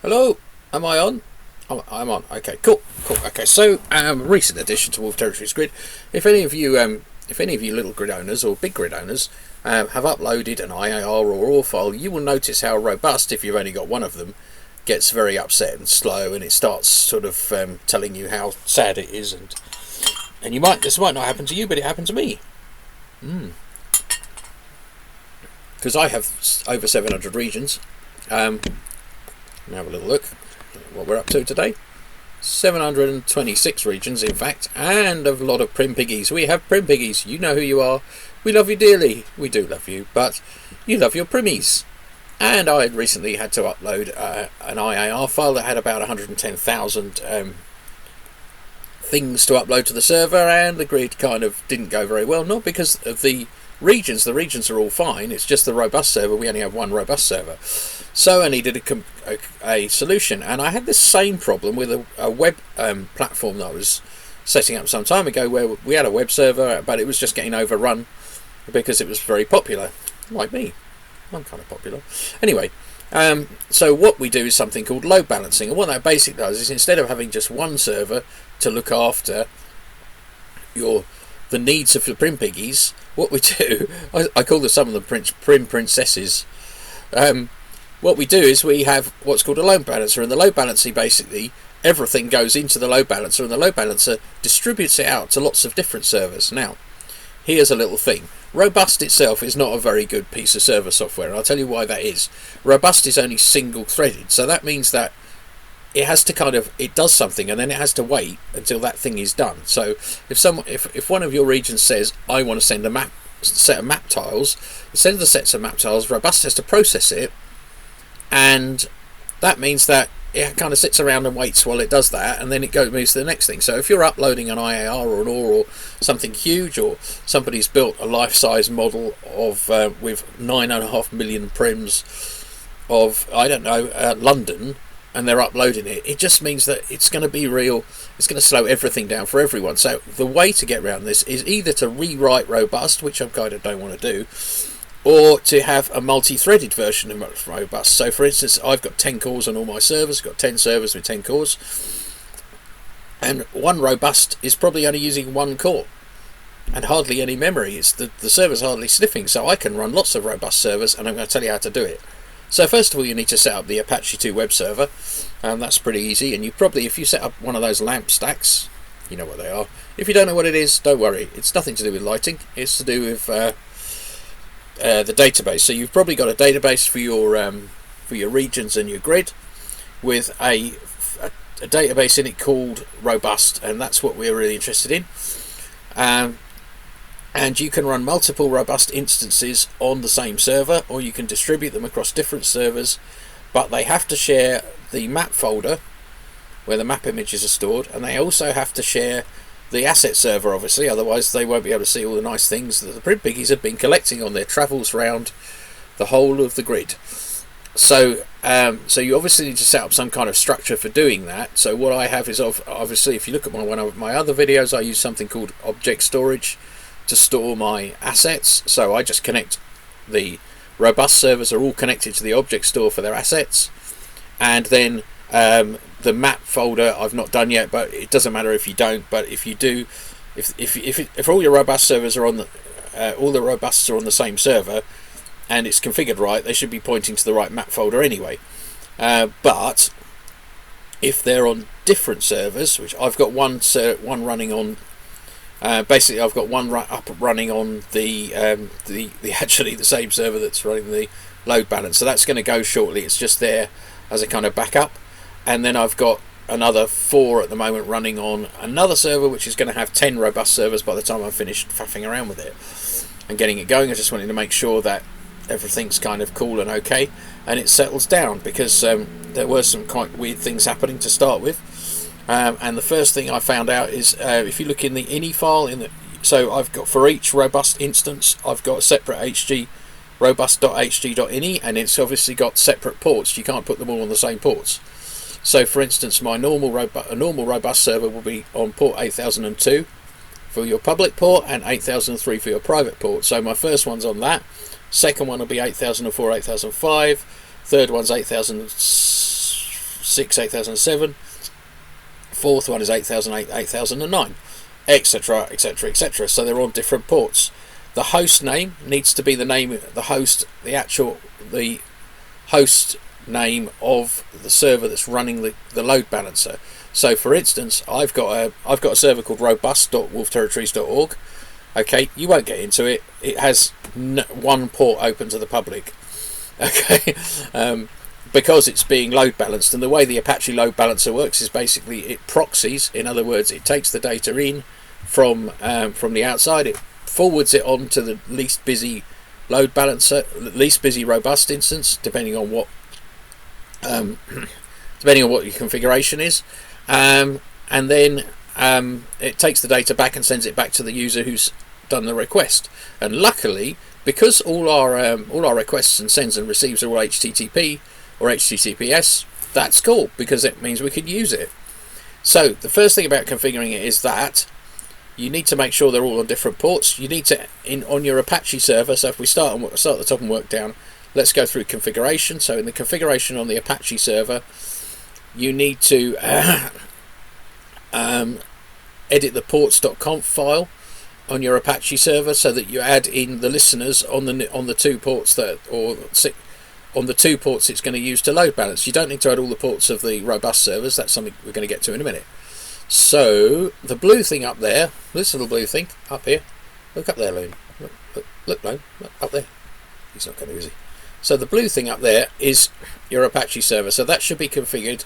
Hello, am I on? I'm on. Okay, cool. Okay, so recent addition to Wolf Territories Grid. If any of you little grid owners or big grid owners have uploaded an IAR or RAW file, you will notice how robust, if you've only got one of them, gets very upset and slow, and it starts sort of telling you how sad it is, and this might not happen to you, but it happened to me. Because I have over 700 regions. Have a little look what we're up to today. 726 regions, in fact, and a lot of prim piggies. We have prim piggies. You know who you are. We love you dearly. We do love you, but you love your primmies. And I recently had to upload an IAR file that had about 110,000 things to upload to the server, and the grid kind of didn't go very well. Not because of the regions. The regions are all fine. It's just the robust server. We only have one robust server. So I needed a solution, and I had this same problem with a web platform that I was setting up some time ago, where we had a web server, but it was just getting overrun because it was very popular, like me. I'm kind of popular. Anyway, so what we do is something called load balancing, and what that basically does is, instead of having just one server to look after the needs of the prim piggies, what we do, I call them some of the prim princesses. What we do is we have what's called a load balancer, and the load balancer, basically everything goes into the load balancer, and the load balancer distributes it out to lots of different servers. Now, here's a little thing. Robust itself is not a very good piece of server software, and I'll tell you why that is. Robust is only single threaded, so that means that it has to it does something, and then it has to wait until that thing is done. So if one of your regions says, I want to send a set of map tiles, it sends the sets of map tiles. Robust has to process it, and that means that it kind of sits around and waits while it does that, and then it moves to the next thing. So if you're uploading an IAR or an OR or something huge, or somebody's built a life-size model of with 9.5 million prims of, I don't know, London, and they're uploading it, it just means that it's going to be real. It's going to slow everything down for everyone. So the way to get around this is either to rewrite robust, which I kind of don't want to do, or to have a multi-threaded version of robust. So for instance, I've got 10 cores on all my servers. I've got 10 servers with 10 cores, and one robust is probably only using one core and hardly any memory. It's the server's hardly sniffing, so I can run lots of robust servers, and I'm going to tell you how to do it. So first of all, you need to set up the Apache2 web server, and that's pretty easy. And if you set up one of those lamp stacks, you know what they are. If you don't know what it is, don't worry. It's nothing to do with lighting. It's to do with the database. So you've probably got a database for your regions and your grid, with a database in it called robust, and that's what we're really interested in. And you can run multiple robust instances on the same server, or you can distribute them across different servers, but they have to share the map folder where the map images are stored, and they also have to share the asset server, obviously, otherwise they won't be able to see all the nice things that the prim piggies have been collecting on their travels round the whole of the grid. So you obviously need to set up some kind of structure for doing that. So what I have is, obviously, if you look at one of my other videos, I use something called object storage to store my assets. So I just connect the robust servers are all connected to the object store for their assets, and then the map folder I've not done yet, but it doesn't matter if you don't. But if you do, if all your robust servers are on all the robusts are on the same server and it's configured right, they should be pointing to the right map folder anyway. But if they're on different servers, which I've got one running on. Basically, I've got one up running on the actually the same server that's running the load balance. So that's going to go shortly. It's just there as a kind of backup, and then I've got another 4 at the moment running on another server, which is going to have 10 robust servers by the time I'm finished faffing around with it and getting it going. I just wanted to make sure that everything's kind of cool and okay, and it settles down, because there were some quite weird things happening to start with. And the first thing I found out is, if you look in the ini file, so I've got, for each robust instance, I've got a separate robust.hg.ini, and it's obviously got separate ports. You can't put them all on the same ports. So for instance, my normal robust server will be on port 8002 for your public port, and 8003 for your private port. So my first one's on that. Second one will be 8004, 8005. Third one's 8000. 8006, 8007. Fourth one is 8008, 8009, etc., etc., etc. So they're on different ports. The host name needs to be the name of the host, the host name of the server that's running the load balancer. So, for instance, I've got a server called robust.wolfterritories.org. Okay, you won't get into it. It has one port open to the public. Okay, because it's being load balanced, and the way the Apache load balancer works is basically it proxies. In other words, it takes the data in from the outside, it forwards it on to the least busy load balancer, least busy robust instance, depending on what your configuration is, and then it takes the data back and sends it back to the user who's done the request. And luckily, because all our requests and sends and receives are all HTTP or HTTPS, that's cool, because it means we can use it. So the first thing about configuring it is that you need to make sure they're all on different ports. You need to, on your Apache server, so if we start at the top and work down, let's go through configuration. So in the configuration on the Apache server, you need to edit the ports.conf file on your Apache server, so that you add in the listeners on the two ports on the two ports it's going to use to load balance. You don't need to add all the ports of the robust servers. That's something we're going to get to in a minute. So the blue thing up there, this little blue thing up here, look up there, Loon. Look, Loon, up there. He's not going to, is he? So the blue thing up there is your Apache server. So that should be configured.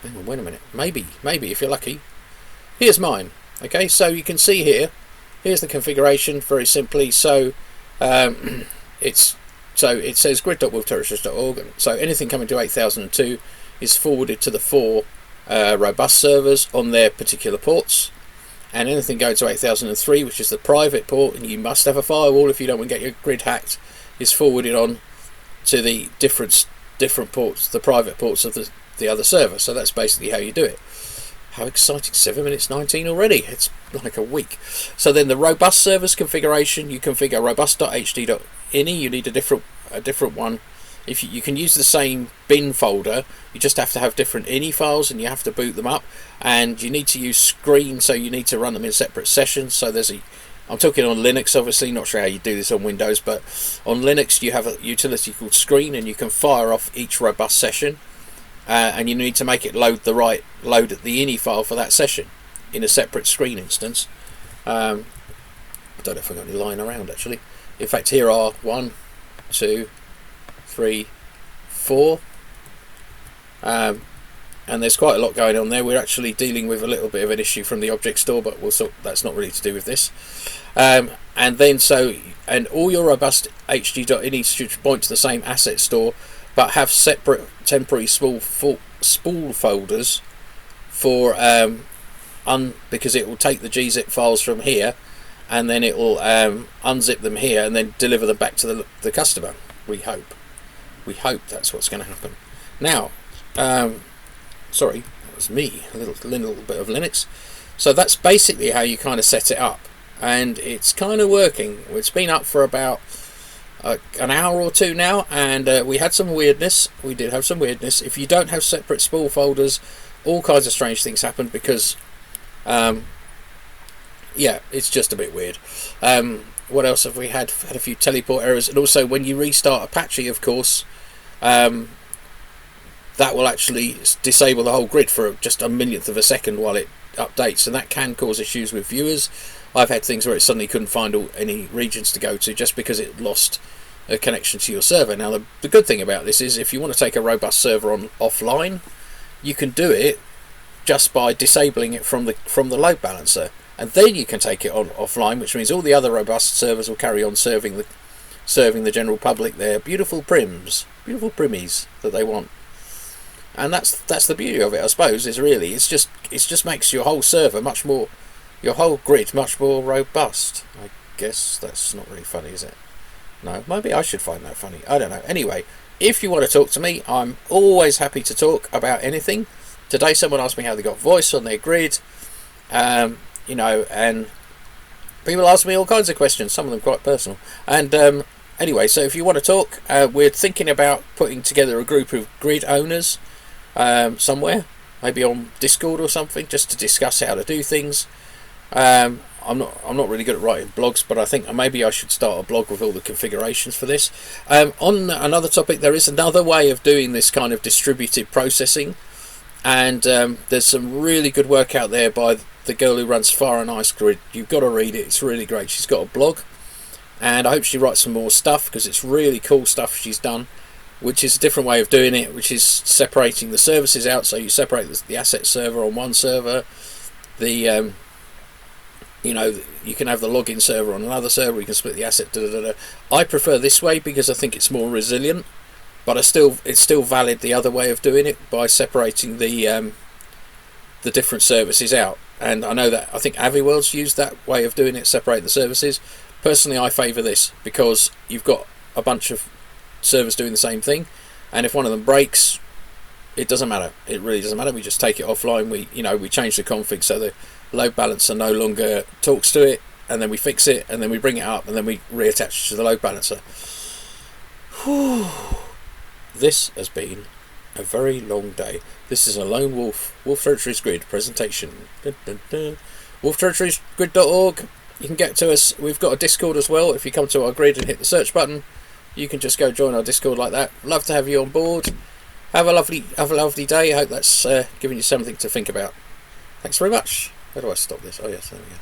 Hang on, wait a minute. Maybe if you're lucky. Here's mine. Okay, so you can see here. Here's the configuration very simply. So it says grid.wolfterritories.org. So anything coming to 8002 is forwarded to the 4 robust servers on their particular ports, and anything going to 8003, which is the private port, and you must have a firewall if you don't want to get your grid hacked, is forwarded on to the different ports, the private ports of the other server. So that's basically how you do it. How exciting, 7 minutes 19 already. It's like a week. So then the robust servers configuration, you configure robust.hd.ini. You need a different one. If you can use the same bin folder, you just have to have different ini files, and you have to boot them up, and you need to use screen, so you need to run them in separate sessions. So I'm talking on Linux, obviously, not sure how you do this on Windows, but on Linux you have a utility called screen, and you can fire off each robust session. And you need to make it load the ini file for that session in a separate screen instance. I don't know if I've got any lying around, actually. In fact, here are 1, 2, 3, 4, and there's quite a lot going on there. We're actually dealing with a little bit of an issue from the object store, but that's not really to do with this. And all your robust hd.ini should point to the same asset store, but have separate temporary spool folders for because it will take the gzip files from here, and then it will unzip them here and then deliver them back to the customer. We hope that's what's going to happen. Now, sorry, that was me, a little bit of Linux. So that's basically how you kind of set it up, and it's kind of working. It's been up for about an hour or two now, and we had some weirdness. We did have some weirdness. If you don't have separate spool folders, all kinds of strange things happen, because yeah, it's just a bit weird. What else have we had? Had a few teleport errors, and also when you restart Apache, of course, that will actually disable the whole grid for just a millionth of a second while it updates, and that can cause issues with viewers. I've had things where it suddenly couldn't find any regions to go to just because it lost a connection to your server. Now the good thing about this is, if you want to take a robust server offline, you can do it just by disabling it from the load balancer, and then you can take it offline, which means all the other robust servers will carry on serving the general public their beautiful primies that they want. And that's the beauty of it, I suppose. It just makes your whole server your whole grid much more robust. I guess that's not really funny, is it? No, maybe I should find that funny. I don't know. Anyway, if you want to talk to me, I'm always happy to talk about anything. Today someone asked me how they got voice on their grid, and people ask me all kinds of questions, some of them quite personal. And anyway, so if you want to talk, we're thinking about putting together a group of grid owners. somewhere, maybe on Discord or something, just to discuss how to do things. I'm not really good at writing blogs, but I think maybe I should start a blog with all the configurations for this. On another topic, there is another way of doing this kind of distributed processing, and there's some really good work out there by the girl who runs Fire and Ice Grid. You've got to read it, it's really great. She's got a blog, and I hope she writes some more stuff, because it's really cool stuff she's done, which is a different way of doing it, which is separating the services out. So you separate the asset server on one server, the you can have the login server on another server, you can split the asset, I prefer this way because I think it's more resilient, but it's still valid the other way of doing it, by separating the different services out. And I know that, I think AviWorld's used that way of doing it, separate the services. Personally, I favour this, because you've got a bunch of servers doing the same thing, and if one of them breaks, it doesn't matter. It really doesn't matter. We just take it offline. We change the config so the load balancer no longer talks to it, and then we fix it, and then we bring it up, and then we reattach it to the load balancer. Whew. This has been a very long day. This is a Lone Wolf Territories Grid presentation. wolfterritoriesgrid.org. You can get to us. We've got a Discord as well. If you come to our grid and hit the search button, you can just go join our Discord like that. Love to have you on board. Have a lovely day. I hope that's given you something to think about. Thanks very much. How do I stop this? Oh yes, there we go.